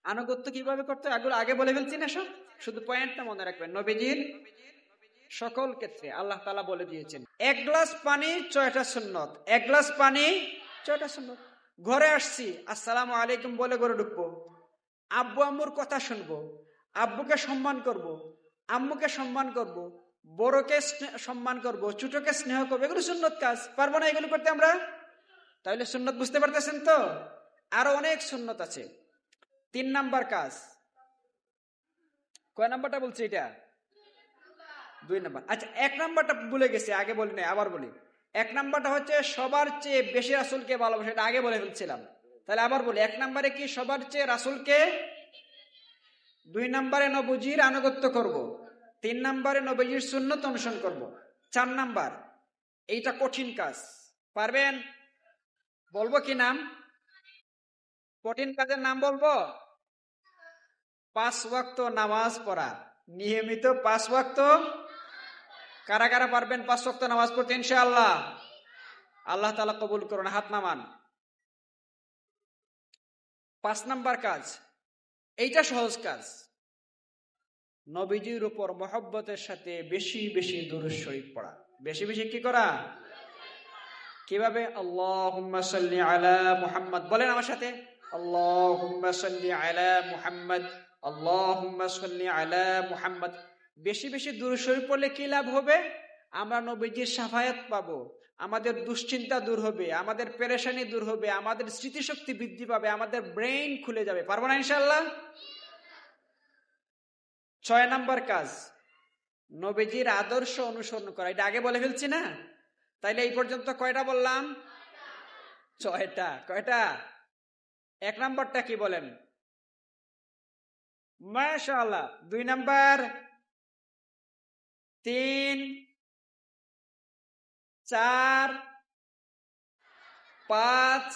আনুগত্য কিভাবে করতে হয় এগুলো আগে বলে ফেলছি না সব? শুধু পয়েন্টটা মনে রাখবেন। নবীজির সকল ক্ষেত্রে আল্লাহ তাআলা বলে দিয়েছেন 1 গ্লাস পানি 6টা সুন্নত। 1 গ্লাস পানি 6টা সুন্নত। ঘরে আসছি, আসসালামু আলাইকুম বলে ঘরে ঢুকবো। আব্বু আম্মুর কথা শুনবো, আব্বুকে সম্মান করব, আম্মুকে সম্মান করব, বড়কে সম্মান করব, ছোটকে স্নেহ করবো। এগুলো সুন্নত কাজ। পারবো না এগুলো করতে আমরা? তাহলে সুন্নত বুঝতে পারতেছেন তো? আরো অনেক সুন্নত আছে। 3 নাম্বার কাজ। কয় নাম্বারটা বলছি এটা? 2 নাম্বার। আচ্ছা, 1 নাম্বারটা ভুলে গেছি, আগে বলি নাই, আবার বলি। 1 নাম্বারটা হচ্ছে সবার চেয়ে বেশি রাসূলকে ভালোবাসা। এটা আগে বলে ফেলছিলাম, তাহলে আবার বলি। 1 নাম্বারে কি? সবার চেয়ে রাসূলকে। 2 নাম্বারে নবীজির আনুগত্য করব। 3 নাম্বারে নবীজির সুন্নত অনুসরণ করব। 4 নাম্বার, এইটা কঠিন কাজ। পারবেন? বলবো কি নাম? কঠিন কাজের নাম বলবো? 5 ওয়াক্ত নামাজ পড়া। নিয়মিত 5 ওয়াক্ত। কারা কারা পারবেন 5 ওয়াক্ত নামাজ পড়তে ইনশাআল্লাহ? আল্লাহ তাআলা কবুল করুন। হাত নামান। 5 নাম্বার কাজ, এইটা সহজ কাজ। নবীজির উপর মহব্বতের সাথে বেশি বেশি দুরূদ শরীফ পড়া। বেশি বেশি কি করা? কিভাবে? আল্লাহুম্মা সাল্লি আলা মুহাম্মদ। বলেন আমার সাথে, আল্লাহুম্মা সাল্লি আলা মুহাম্মদ, আল্লাহুম্মা সাল্লি আলা মুহাম্মদ। বেশি বেশি দুরূদ শরীফ পড়লে কি লাভ হবে? আমরা নবীজির শাফায়াত পাবো, আমাদের দুশ্চিন্তা দূর হবে, আমাদের পেরেশানি দূর হবে, আমাদের স্মৃতিশক্তি বৃদ্ধি পাবে, আমাদের ব্রেইন খুলে যাবে। পারবো না ইনশাআল্লাহ? 6 নাম্বার কাজ, নবীজির আদর্শ অনুসরণ করা। এটা আগে বলে ফেলছি না? তাইলে এই পর্যন্ত কয়টা বললাম? 6টা। কয়টা? 1 নাম্বারটা কি বলেন? মাশাআল্লাহ। 2 নাম্বার, 3, 4, 5,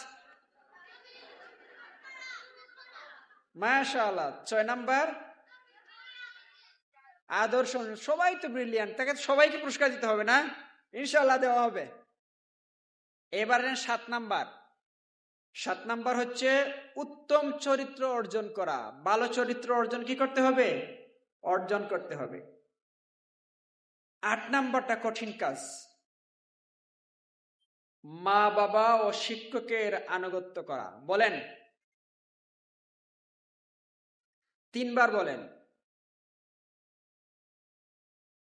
মাশাআল্লাহ। 6 নাম্বার আদর্শ। সবাই তো ব্রিলিয়ান্ট, তাকে সবাইকে পুরস্কার দিতে হবে না? ইনশাআল্লাহ দেওয়া হবে। এবারে 7 নাম্বার। 7 নাম্বার হচ্ছে উত্তম চরিত্র অর্জন করা। ভালো চরিত্র অর্জন কি করতে হবে? অর্জন করতে হবে। 8 নাম্বারটা কঠিন কাজ, মা বাবা ও শিক্ষকের আনুগত্য করা। বলেন, 3 বার বলেন,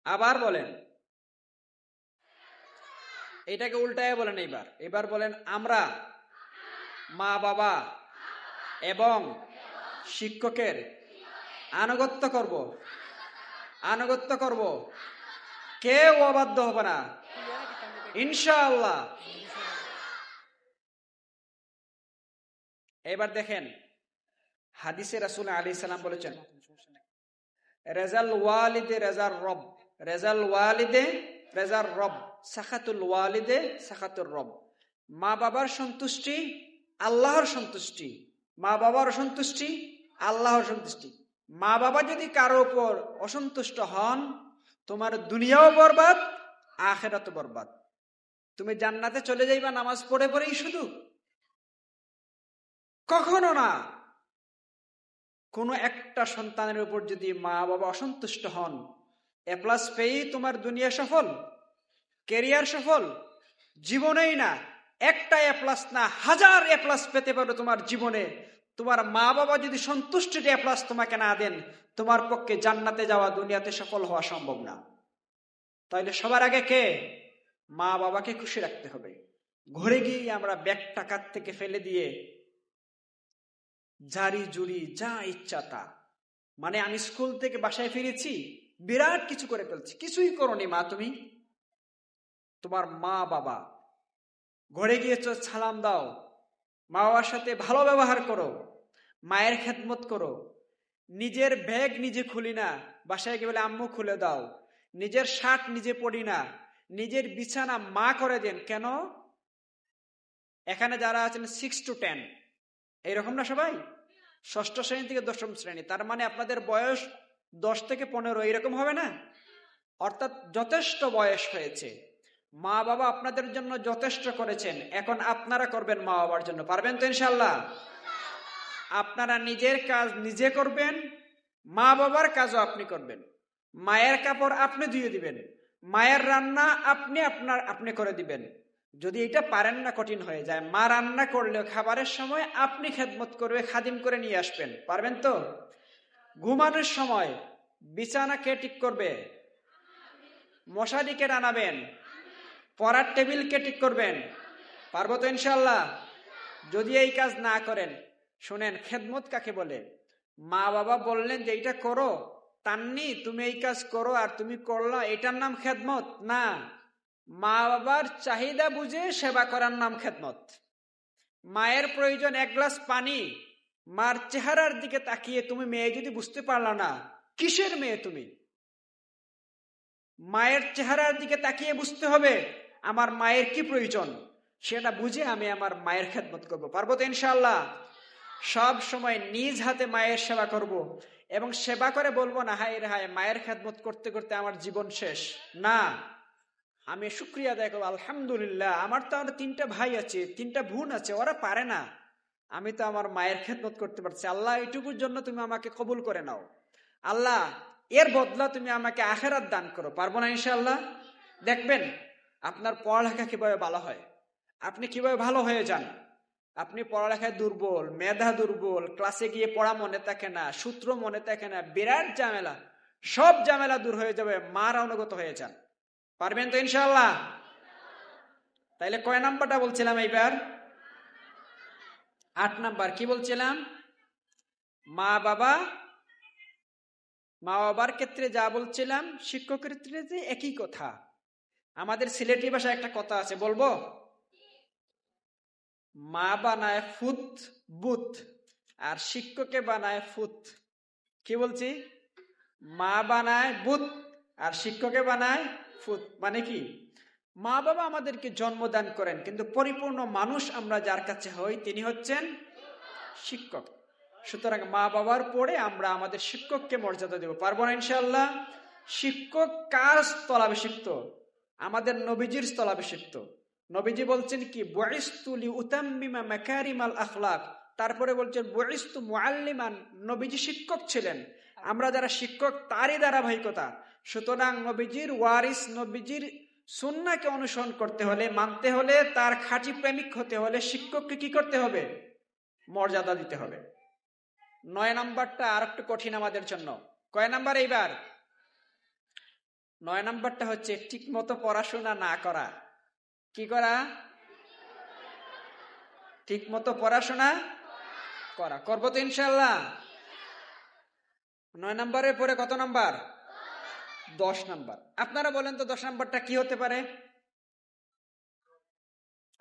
আবার বলেন। এটাকে উল্টায় বলেন। এবার বলেন, আমরা মা বাবা এবং শিক্ষকের আনুগত্য করব। আনুগত্য করব, কেউ অবাধ্য হবে না ইনশাআল্লাহ। এবার দেখেন, হাদিসে রাসূল আলাইহিস সালাম বলেছেন, রেজাল ওয়ালিদে রেজার রব, রেজাল ওয়ালিদে রেজার রব, সাখাতুল ওয়ালিদে সাখাতুর রব। মা বাবার সন্তুষ্টি আল্লাহর সন্তুষ্টি, মা বাবার সন্তুষ্টি আল্লাহর সন্তুষ্টি। মা বাবা যদি কারো উপর অসন্তুষ্ট হন, তোমার দুনিয়াও বরবাদ, আখিরাতও বরবাদ। তুমি জান্নাতে চলে যাইবা নামাজ পড়ে পড়েই শুধু? কখনো না। কোন একটা সন্তানের উপর যদি মা বাবা অসন্তুষ্ট হন, এ প্লাস পেয়েই তোমার দুনিয়া সফল, ক্যারিয়ার সফল? জীবনেই না। একটা এ প্লাস না, 1000 এ প্লাস পেতে পারো তোমার জীবনে, তোমার মা বাবা যদি সন্তুষ্টির A+ তোমাকে না দেন, তোমার পক্ষে জান্নাতে যাওয়া, দুনিয়াতে সফল হওয়া সম্ভব না। তাইলে সবার আগে কে? মা বাবাকে খুশি রাখতে হবে। ঘরে গিয়ে আমরা ব্যাগটা কাঁধ থেকে ফেলে দিয়ে জারি জুরি যা ইচ্ছা তা, মানে আমি স্কুল থেকে বাসায় ফিরেছি, বিরাট কিছু করে ফেলছি। কিছুই করনি মা তুমি। তোমার মা বাবা, ঘরে গিয়েছ, সালাম দাও, মা বাবার সাথে ভালো ব্যবহার করো, মায়ের খেদমত করো। নিজের ব্যাগ নিজে খুলি না, বাসায় গিয়ে বলে আম্মু খুলে দাও। নিজের শার্ট নিজে পরি না, নিজের বিছানা মা করে দেন। কেন? এখানে যারা আছেন 6 to 10, এইরকম না সবাই? 6ষ্ঠ শ্রেণী থেকে 10ম শ্রেণী, তার মানে আপনাদের বয়স 10 থেকে 15 এরকম হবে না? অর্থাৎ যথেষ্ট বয়স হয়েছে। মা বাবা আপনাদের জন্য যথেষ্ট করেছেন, এখন আপনারা করবেন মা বাবার জন্য। পারবেন তো ইনশাল্লাহ? আপনারা নিজের কাজ নিজে করবেন, মা বাবার কাজও আপনি করবেন। মায়ের কাপড় আপনি ধুয়ে দিবেন, মায়ের রান্না আপনি করে দিবেন। যদি এটা পারেন না, কঠিন হয়ে যায়, মা রান্না করলেও খাবারের সময় আপনি খেদমত করবে, খাদিম করে নিয়ে আসবেন। পারবেন তো? ঘুমানোর সময় বিছানা কে ঠিক করবে? মশারি কে টানাবেন? পড়ার টেবিল কে ঠিক করবেন? পারবো তো ইনশাল্লাহ? যদি এই কাজ না করেন, শুনেন খেদমত কাকে বলে? মা বাবা বললেন যে এইটা করো, তান্নি তুমি এই কাজ করো, আর তুমি করলা, এটার নাম খেদমত না। মা বাবার চাহিদা বুঝে সেবা করার নাম খেদমত। মায়ের প্রয়োজন 1 গ্লাস পানি, মার চেহারার দিকে তাকিয়ে তুমি মেয়ে যদি বুঝতে পারলা না, কিসের মেয়ে তুমি? মায়ের চেহারার দিকে তাকিয়ে বুঝতে হবে আমার মায়ের কি প্রয়োজন, সেটা বুঝে আমি আমার মায়ের খেদমত করবো। পারবো তো ইনশাআল্লাহ? সব সময় নিজ হাতে মায়ের সেবা করব, এবং সেবা করে বলবো না হায় রে হায় মায়ের খেদমত করতে করতে আমার জীবন শেষ। না, আমি শুকরিয়া আদায় করবো, আলহামদুলিল্লাহ আমার তো আমার 3টা ভাই আছে, 3টা বোন আছে, ওরা পারে না, আমি তো আমার মায়ের খেদমত করতে পারছি। আল্লাহ এইটুকুর জন্য তুমি আমাকে কবুল করে নাও। আল্লাহ এর বদলা তুমি আমাকে আখিরাত দান করো। পারবো না ইনশাআল্লাহ? দেখবেন আপনার পড়ালেখা কিভাবে ভালো হয়, আপনি কিভাবে ভালো হয়ে যান। আপনি পড়ালেখায় দুর্বল, মেধা দুর্বল, ক্লাসে গিয়ে পড়া মনে থাকে না, সূত্র মনে থাকে না, বিরাট ঝামেলা, সব ঝামেলা দূর হয়ে যাবে, মার অনুগত হয়ে যান। পারবেন তো ইনশাআল্লাহ? তাইলে কয় নাম্বারটা বলছিলাম এইবার? 8 নাম্বার। কি বলছিলাম? মা বাবার ক্ষেত্রে যা বলছিলাম, শিক্ষকের ক্ষেত্রে যে একই কথা। আমাদের সিলেটি ভাষায় একটা কথা আছে, বলবো? মা বানায় ফুত বুত, আর শিক্ষকে বানায় ফুত। কি বলছি? মা বানায় বুত আর শিক্ষকে বানায় ফুত। মানে কি? মা বাবা আমাদেরকে জন্মদান করেন, কিন্তু পরিপূর্ণ মানুষ আমরা যার কাছে হই তিনি হচ্ছেন শিক্ষক। সুতরাং মা বাবার পরে আমরা আমাদের শিক্ষককে মর্যাদা দেব। পারবো না ইনশাআল্লাহ? শিক্ষক কার স্থলাভিষিক্ত? আমাদের নবীজির স্থলাভিষিক্ত। নবীজি বলছেন কি, বুইস্তু লিউতাম্মিমা মাকারিমাল আখলাক। তারপরে বলছেন বুইস্তু মুআল্লিমান, নবীজি শিক্ষক ছিলেন, আমরা যারা শিক্ষক তারই ধারাবাহিকতা। সুতরাং নবীজির ওয়ারিস, নবীজির সুন্নাহকে অনুসরণ করতে হলে, মানতে হলে, তার খাঁটি প্রেমিক হতে হলে শিক্ষককে কি করতে হবে? মর্যাদা দিতে হবে। 9 নাম্বারটা আর একটু কঠিন আমাদের জন্য। কয় নাম্বার এইবার? 9 নাম্বারটা হচ্ছে ঠিক মতো পড়াশোনা না করা। কি করা? ঠিক মতো পড়াশোনা করা। করবো তো ইনশাআল্লাহ? 9 নাম্বারের পরে কত নাম্বার? 10 নাম্বার। আপনারা বলেন তো 10 নাম্বারটা কি হতে পারে?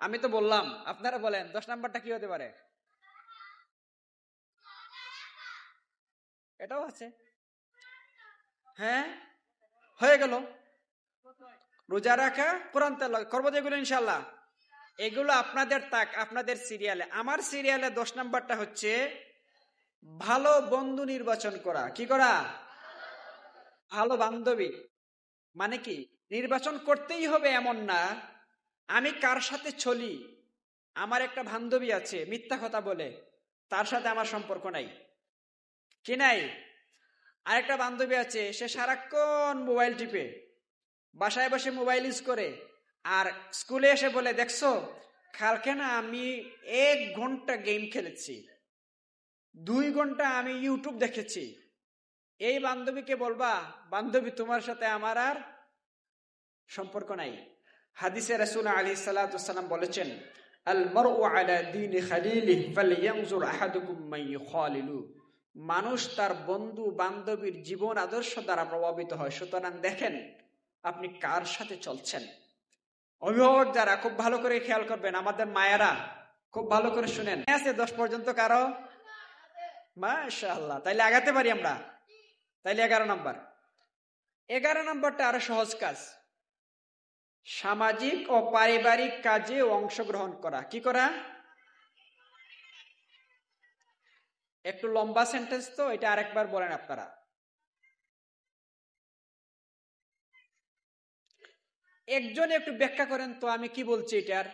আমি তো বললাম, আপনারা বলেন 10 নাম্বারটা কি হতে পারে? এটাও আছে। হ্যাঁ, হয়ে গেল। রোজা রাখা, কোরআন তেলাওয়াত। করবো তো এগুলো ইনশাআল্লাহ? এগুলো আপনাদের তাক, আপনাদের সিরিয়ালে। আমার সিরিয়ালে 10 নাম্বারটা হচ্ছে ভালো বন্ধু নির্বাচন করা। কি করা? ভালো বান্ধবী। মানে কি? নির্বাচন করতেই হবে এমন না, আমি কার সাথে চলি, আমার একটা বান্ধবী আছে মিথ্যা কথা বলে, তার সাথে আমার সম্পর্ক নাই। কি নাই? আরেকটা বান্ধবী আছে, সে সারাক্ষণ মোবাইল টিপে, বাসায় বসে মোবাইল ইউজ করে, আর স্কুলে এসে বলে দেখছো কালকে না আমি 1 ঘন্টা গেম খেলেছি। 2 ঘন্টা আমি ইউটিউব দেখেছি, এই বান্ধবীকে বলবা বান্ধবী তোমার সাথে আমার আর সম্পর্ক নাই। হাদিসে রাসূল আলাইহিস সালাতু ওয়াসসালাম বলেছেন, আল মারউ আলা দীনি খালিলিহি ফালইয়ানজুর আহাদুকুম মান ইউখালিলু। মানুষ তার বন্ধু বান্ধবীর জীবন আদর্শ দ্বারা প্রভাবিত হয়, সুতরাং দেখেন আপনি কার সাথে চলছেন। অভিভাবক যারা খুব ভালো করে খেয়াল করবেন, আমাদের মায়েরা খুব ভালো করে শুনেন। আছে 10 পর্যন্ত কারো? মাশাআল্লাহ, তাইলে আগাতে পারি আমরা। তাইলে 11 নম্বর। 11 নম্বরটা আরো সহজ কাজ, সামাজিক ও পারিবারিক কাজে অংশগ্রহণ করা। কি করা? একটু লম্বা সেন্টেন্স তো, এটা আরেকবার বলেন আপনারা। একজন একটু ব্যাখ্যা করেন তো আমি কি বলছি এটার।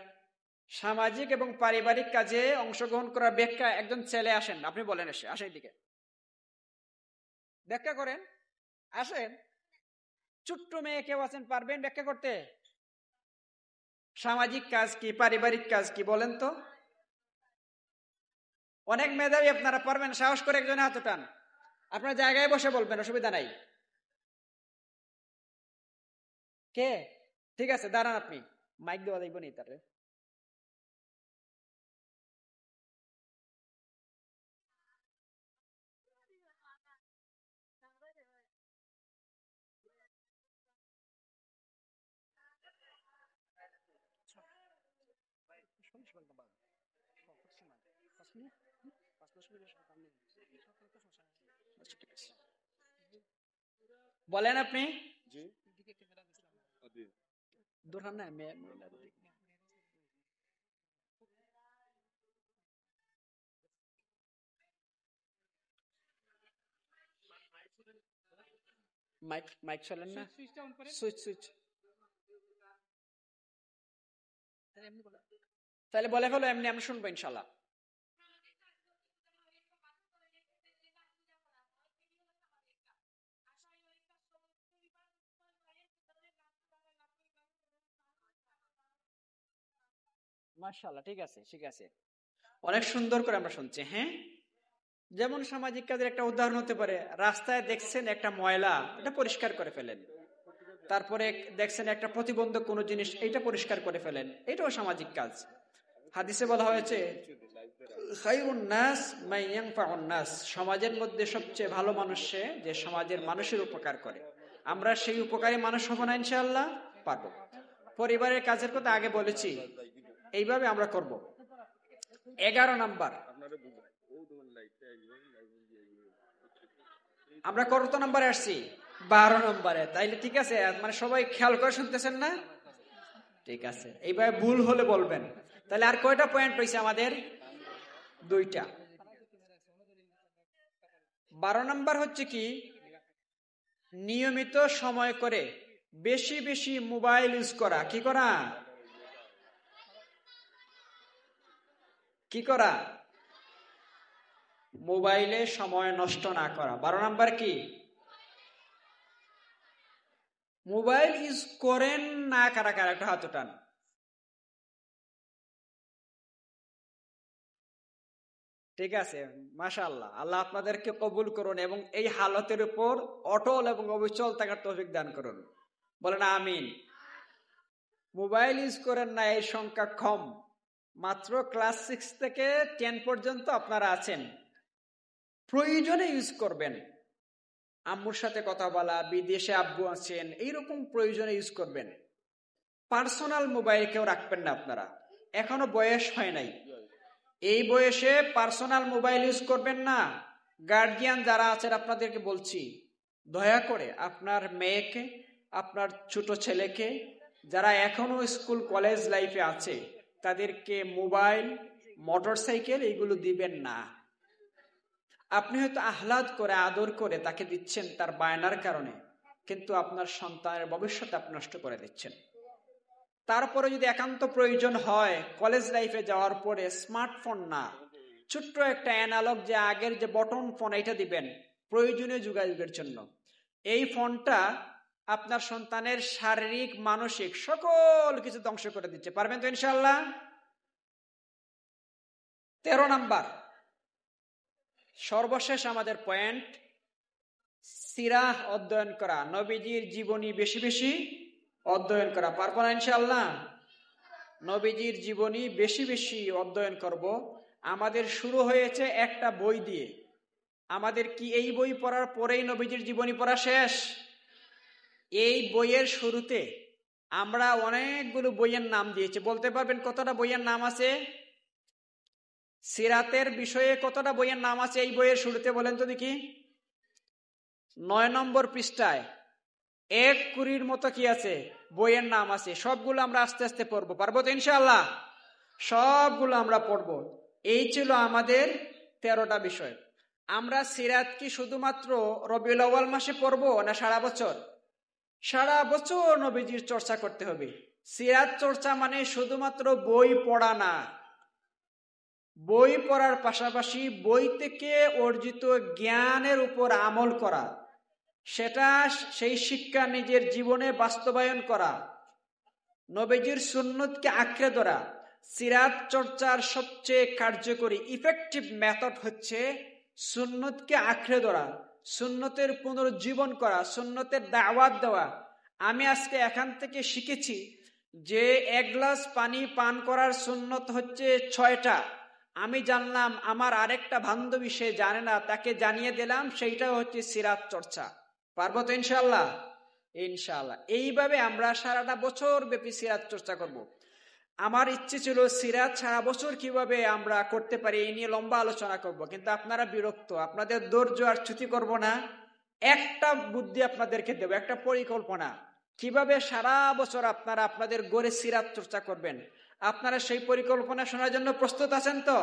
সামাজিক এবং পারিবারিক কাজে অংশগ্রহণ করার ব্যাখ্যা। একজন ছেলে আসেন, আপনি বলেন, আসেন দিকে ব্যাখ্যা করেন, আসেন। ছোট্ট মেয়ে কেউ আছেন, পারবেন ব্যাখ্যা করতে? সামাজিক কাজ কি, পারিবারিক কাজ কি বলেন তো? অনেক মেধাবী আপনারা, পারবেন। সাহস করে একজনে হাত উঠান, আপনার জায়গায় বসে বলবেন, অসুবিধা নাই। কে? ঠিক আছে, দাঁড়ান, আপনি মাইক দেওয়া দেখবেন এই তারে। বলেন আপনি। মাইক মাইক চলেন না, সুইচ সুইচ। তাহলে বলে ফেলো, এমনি আমরা শুনবো ইনশাল্লাহ। মাশাআল্লাহ, ঠিক আছে, ঠিক আছে, অনেক সুন্দর করে আমরা শুনছি। হ্যাঁ, যেমন সামাজিক কাজের একটা উদাহরণ হতে পারে, রাস্তায় দেখছেন একটা ময়লা, এটা পরিষ্কার করে ফেলেন। তারপরে দেখছেন একটা প্রতিবন্ধক কোনো জিনিস, এটা পরিষ্কার করে ফেলেন, এটাও সামাজিক কাজ। হাদিসে বলা হয়েছে, খায়রুন নাস মান ইয়ানফাউন নাস, সমাজের মধ্যে সবচেয়ে ভালো মানুষ সে যে সমাজের মানুষের উপকার করে। আমরা সেই উপকারী মানুষ হব না ইনশাআল্লাহ? পারবো। পরিবারের কাজের কথা আগে বলেছি, এইভাবে আমরা করব। 11 নাম্বার, আমরা কত নাম্বারে আসছি? 12 নম্বরে। তাইলে ঠিক আছে, মানে সবাই খেয়াল করে শুনতেছেন না? ঠিক আছে, এইভাবে ভুল হলে বলবেন। তাহলে আর কয়টা পয়েন্ট রয়েছে আমাদের? 2টা। 12 নাম্বার হচ্ছে কি, নিয়মিত সময় করে বেশি বেশি মোবাইল ইউজ করা। কি করা? কি করা? মোবাইলে সময় নষ্ট না করা। 12 নাম্বার কি? মোবাইল ইউজ করেন না কারা কারা, একটা হাত উঠান। ঠিক আছে, মাশাআল্লাহ, আল্লাহ আপনাদেরকে কবুল করুন এবং এই হালতের উপর অটল এবং অবিচল থাকার তৌফিক দান করুন। বলেন আমিন। মোবাইল ইউজ করেন না এই সংখ্যা কম, মাত্র ক্লাস 6 থেকে 10 পর্যন্ত আপনারা আছেন। প্রয়োজনে ইউজ করবেন। আম্মুর সাথে কথা বলা, বিদেশে আব্বু আছেন, এইরকম প্রয়োজনে ইউজ করবেন। পার্সোনাল মোবাইল কেউ রাখবেন না আপনারা, এখনো বয়স হয় নাই। এই বয়সে পার্সোনাল মোবাইল ইউজ করবেন না। গার্ডিয়ান যারা আছেন আপনাদেরকে বলছি, দয়া করে আপনার মেয়েকে, আপনার ছোট ছেলেকে, যারা এখনো স্কুল কলেজ লাইফে আছে, তাদেরকে মোবাইল, মোটরসাইকেল এইগুলো দিবেন না। আপনি হয়তো আহ্লাদ করে আদর করে তাকে দিচ্ছেন তার বায়নার কারণে, কিন্তু আপনার সন্তানের ভবিষ্যৎ আপনি নষ্ট করে দিচ্ছেন। তারপরে যদি একান্ত প্রয়োজন হয়, কলেজ লাইফে যাওয়ার পরে স্মার্টফোন না, ছোট্ট একটা অ্যানালগ যে আগের যে বটন ফোন, এটা দিবেন প্রয়োজনীয় যোগাযোগের জন্য। এই ফোনটা আপনার সন্তানের শারীরিক মানসিক সকল কিছু ধ্বংস করে দিচ্ছে। পারবেন তো ইনশাআল্লাহ? 13 নাম্বার, সর্বশেষ আমাদের পয়েন্ট, সিরাহ অধ্যয়ন করা, নবীজির জীবনী বেশি বেশি অধ্যয়ন করা। পারবো না ইনশাআল্লাহ? নবীজির জীবনী বেশি বেশি অধ্যয়ন করব। আমাদের শুরু হয়েছে একটা বই দিয়ে। আমাদের কি এই বই পড়ার পরেই নবীজির জীবনী পড়া শেষ? এই বইয়ের শুরুতে আমরা অনেকগুলো বইয়ের নাম দিয়েছি। বলতে পারবেন কতটা বইয়ের নাম আছে? সিরাতের বিষয়ে কতটা বইয়ের নাম আছে এই বইয়ের শুরুতে বলেন তো দেখি। 9 নম্বর পৃষ্ঠায় 1 মতো কি আছে? বইয়ের নাম আছে। সবগুলো আমরা আস্তে আস্তে পড়বো। পারবো তো ইনশাআল্লাহ? সবগুলো আমরা পড়বো। এই ছিল আমাদের 13টা বিষয়। আমরা সিরাত কি শুধুমাত্র রবিউল আউয়াল মাসে পড়বো না সারা বছর? সারা বছর নবীজির চর্চা করতে হবে। সিরাত চর্চা মানে শুধুমাত্র বই পড়া না, বই পড়ার পাশাপাশি বই থেকে অর্জিত জ্ঞানের উপর আমল করা, সেটা সেই শিক্ষা নিজের জীবনে বাস্তবায়ন করা, নবীজির সুন্নতকে আঁকড়ে ধরা। সিরাত চর্চার সবচেয়ে কার্যকরী ইফেক্টিভ মেথড হচ্ছে সুন্নতকে আঁকড়ে ধরা, সুন্নতের পুনরুজ্জীবন করা, সুন্নতের দাওয়াত দেওয়া। আমি আজকে এখান থেকে শিখেছি যে 1 গ্লাস পানি পান করার সুন্নত হচ্ছে 6টা। আমি জানলাম, আমার আরেকটা বান্ধবী সে জানে না, তাকে জানিয়ে দিলাম, সেইটা হচ্ছে সিরাত চর্চা। পারবো তো ইনশাআল্লাহ? ইনশাআল্লাহ। এইভাবে আমরা সারাটা বছর ব্যাপী সিরাত চর্চা করব। আমার ইচ্ছে ছিল সিরাত সারা বছর কিভাবে আমরা করতে পারি এই নিয়ে লম্বা আলোচনা করব, কিন্তু আপনারা বিরক্ত, আপনাদের ধৈর্য আর ছুটি করব না। একটা বুদ্ধি আপনাদেরকে দেব, একটা পরিকল্পনা কিভাবে সারা বছর আপনারা আপনাদের গড়ে সিরাত চর্চা করবেন। আপনারা সেই পরিকল্পনা শোনার জন্য প্রস্তুত আছেন তো?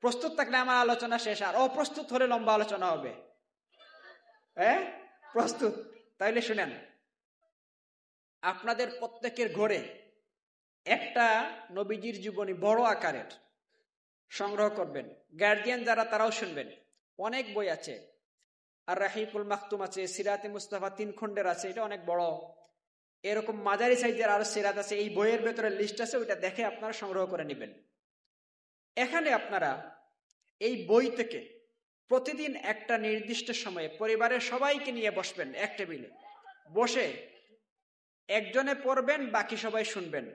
প্রস্তুত থাকলে আমার আলোচনা শেষ, আর অপ্রস্তুত হলে লম্বা আলোচনা হবে। হ্যাঁ, প্রস্তুত? তাইলে শুনেন, আপনাদের প্রত্যেকের ঘরে একটা নবীজির জীবনী বড় আকারের সংগ্রহ করবেন। গার্ডিয়ান যারা তারাও শুনবেন। অনেক বই আছে, আর রাহিকুল মাকতুম আছে, সিরাতে মুস্তাফা 3 খণ্ডের আছে, এটা অনেক বড়। এরকম মাঝারি সাইজের আরো সিরাত আছে, এই বইয়ের ভেতরে লিস্ট আছে, ওইটা দেখে আপনারা সংগ্রহ করে নেবেন। এখানে আপনারা এই বই থেকে প্রতিদিন একটা নির্দিষ্ট সময়ে পরিবারের সবাইকে নিয়ে বসবেন এক টেবিলে। বসে একজনে পড়বেন, বাকি সবাই শুনবেন।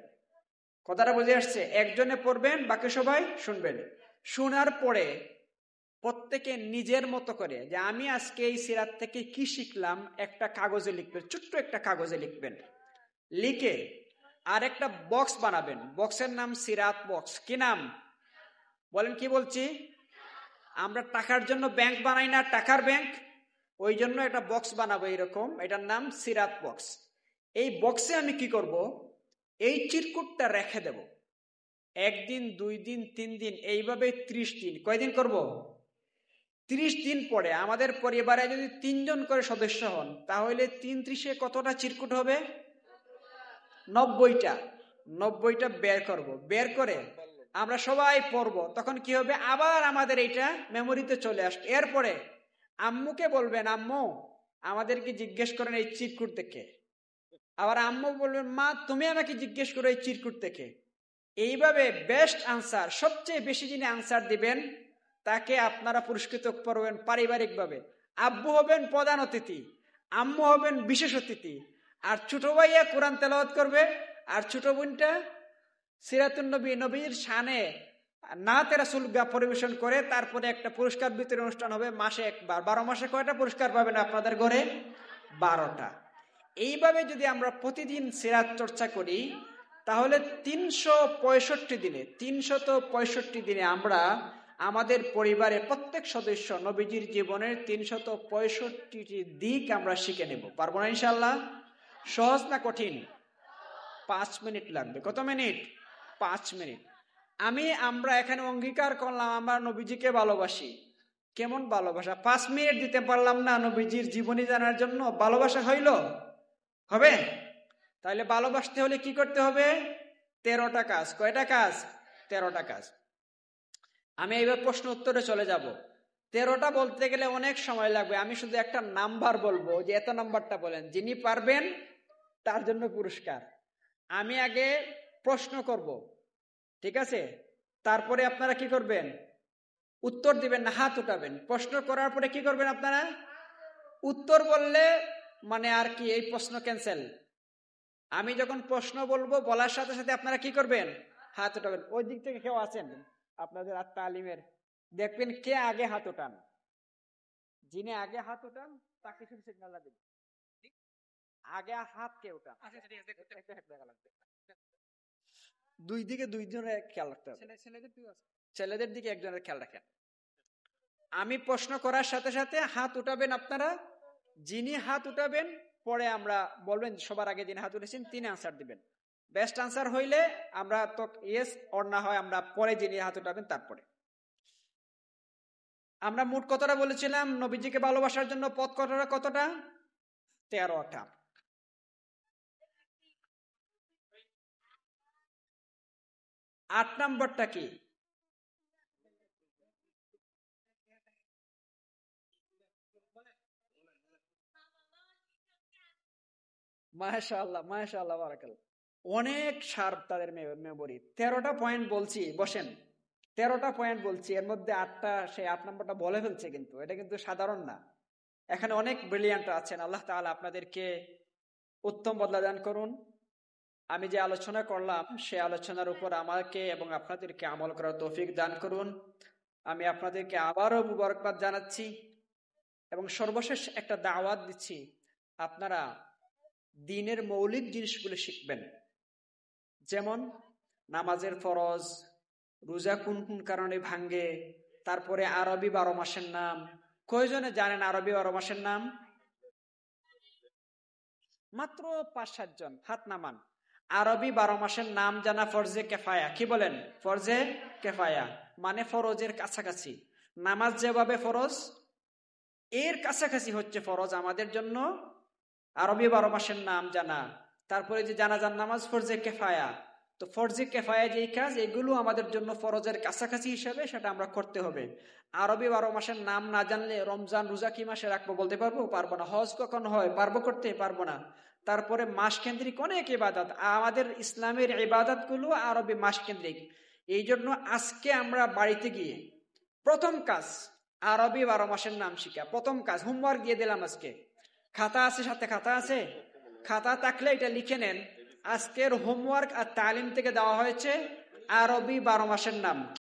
কথাটা বুঝে আসছে? একজনে পড়বেন, বাকি সবাই শুনবেন। শোনার পরে প্রত্যেকে নিজের মতো করে যে আমি আজকে এই সিরাত থেকে কি শিখলাম একটা কাগজে লিখবেন, ছোট্ট একটা কাগজে লিখবেন। লিখে আর একটা বক্স বানাবেন। বক্সের নাম সিরাত বক্স। কি নাম বলেন? কি বলছি? আমরা টাকার জন্য ব্যাংক বানাই না, টাকার ব্যাংক, ওই জন্য একটা বক্স বানাবো এরকম, এটার নাম সিরাত বক্স। এই বক্সে আমি কি করব? এই চিরকুটটা রেখে দেব। 1 দিন, 2 দিন, 3 দিন, এইভাবে 30 দিন। কয়দিন করব? 30 দিন পরে আমাদের পরিবারে যদি 3 জন করে সদস্য হন, তাহলে 3 × 30 কতটা চিরকুট হবে? 90টা। 90টা বের করব। বের করে আমরা সবাই পড়ব। তখন কি হবে? আবার আমাদের এটা মেমোরিতে চলে আসবে। এরপরে আম্মুকে বলবেন, আম্মু আমাদেরকে জিজ্ঞেস করেন এই চিরকুট থেকে। আবার আম্মু বলবেন, মা তুমি আমাকে জিজ্ঞেস করো এই চিরকুট থেকে। এইভাবে বেস্ট আনসার, সবচেয়ে বেশি যিনি আনসার দিবেন তাকে আপনারা পুরস্কৃত করবেন পারিবারিকভাবে। আব্বু হবেন প্রধান অতিথি, আম্মু হবেন বিশেষ অতিথি, আর ছোট ভাইয়া কোরআন তেলাওয়াত করবে, আর ছোট বোনটা সিরাতুন নবী, নবীর শানে নাতে রাসূল গা পরিবেশন করে। তারপরে একটা পুরস্কার বিতরণ অনুষ্ঠান হবে মাসে একবার। 12 মাসে কয়টা পুরস্কার পাবেন আপনাদের ঘরে? 12টা। এইভাবে যদি আমরা প্রতিদিন সিরাত চর্চা করি, তাহলে 365 দিনে আমরা আমাদের পরিবারের প্রত্যেক সদস্য নবীজির জীবনের 365টি দিক আমরা শিখে নেব। পারবো না ইনশাআল্লাহ? সহজ না কঠিন? 5 মিনিট লাগবে। কত মিনিট? 5 মিনিট। আমরা এখানে অঙ্গীকার করলাম আমরা নবীজিকে ভালোবাসি। কেমন ভালোবাসা? 5 মিনিট দিতে পারলাম না নবীজির জীবনী জানার জন্য? ভালোবাসা হইল? হবে? তাহলে ভালোবাসতে হলে কি করতে হবে? 13টা কাজ। কয়টা কাজ? 13টা কাজ। আমি এইবার প্রশ্ন উত্তরে চলে যাব। 13টা বলতে গেলে অনেক সময় লাগবে। আমি শুধু একটা নাম্বার বলবো, যে এত নাম্বারটা বলেন। যিনি পারবেন তার জন্য পুরস্কার। আমি আগে প্রশ্ন করব, ঠিক আছে? তারপরে আপনারা কি করবেন? উত্তর দিবেন না, হাত উঠাবেন। প্রশ্ন করার পরে কি করবেন আপনারা? উত্তর বললে মানে আর কি, এই প্রশ্ন ক্যান্সেল। আমি যখন প্রশ্ন বলবো, বলার সাথে সাথে আপনারা কি করবেন? হাত উঠাবেন। ওই দিক থেকে কেউ আছেন আপনাদের তালিমের, দেখবেন কে আগে হাত উঠান। যিনি আগে হাত উঠান তাকে শুধু সিগন্যাল দিন, আগে হাত কে উঠান। দুই দিকে দুইজনের খেয়াল রাখতে হবে, ছেলেদের দিকে একজনের খেয়াল রাখেন। আমি প্রশ্ন করার সাথে সাথে হাত উঠাবেন আপনারা। যিনি হাত উঠাবেন পরে আমরা বলবেন, সবার আগে যিনি হাত উঠেছেন তিনি আনসার দিবেন। বেস্ট আনসার হইলে আমরা তো ইয়েস, অর না হয় আমরা পরে যিনি হাত উঠাবেন তারপরে। আমরা মোট কতটা বলেছিলাম? নবীজিকে ভালোবাসার জন্য পথ কতটা? 13টা। 8 নম্বরটা কি? মাশাআল্লাহ মাশাআল্লাহ, বারাকাল্লাহ। অনেক শার্প তাদের মেমোরি। 13টা পয়েন্ট বলছি, বসেন। 13টা পয়েন্ট বলছি, এর মধ্যে 8টা, সেই 8 নম্বরটা বলে ফেলছে, কিন্তু এটা কিন্তু সাধারণ না। এখানে অনেক ব্রিলিয়ান্ট আছেন। আল্লাহ তাআলা আপনাদেরকে উত্তম বদলা দান করুন। আমি যে আলোচনা করলাম সে আলোচনার উপর আমাকে এবং আপনাদেরকে আমল করার তৌফিক দান করুন। আমি আপনাদেরকে আবারও মুবারকবাদ জানাচ্ছি এবং সর্বশেষ একটা দাওয়াত দিচ্ছি, আপনারা দ্বীনের মৌলিক জিনিসগুলো শিখবেন। যেমন নামাজের ফরজ, রোজা কোন কোন কারণে ভাঙ্গে, তারপরে আরবি 12 মাসের নাম। কয়জনে জানেন আরবি 12 মাসের নাম? মাত্র 5-7 জন, হাত নামান। আরবি 12 মাসের নাম জানা ফরজে কেফায়া। কি বলেন? ফরজে কেফায়া মানে ফরজের কাছাকাছি। নামাজ যেভাবে ফরজ, এর কাছাকাছি হচ্ছে ফরজ আমাদের জন্য আরবি 12 মাসের নাম জানা। তারপরে যে জানাজার নামাজ ফরজে কেফায়া। তো ফরজে কেফায়া যেই কাজ, এগুলো আমাদের জন্য ফরজের কাছাকাছি হিসাবে সেটা আমরা করতে হবে। আরবি 12 মাসের নাম না জানলে রমজান রোজা কি মাসে রাখবো বলতে পারবো? পারবো না। হজ কখন হয় পারবো করতে? পারবো না। তারপরে মাস কেন্দ্রিক অনেক ইবাদত, আমাদের ইসলামের ইবাদত গুলো আরবি মাস কেন্দ্রিক। এই জন্য আজকে আমরা বাড়িতে গিয়ে প্রথম কাজ আরবি 12 মাসের নাম শিখা। প্রথম কাজ, হোমওয়ার্ক দিয়ে দিলাম আজকে। খাতা আছে সাথে? খাতা আছে? খাতা থাকলে এটা লিখে নেন। আজকের হোমওয়ার্ক আর তালিম থেকে দেওয়া হয়েছে আরবি 12 মাসের নাম।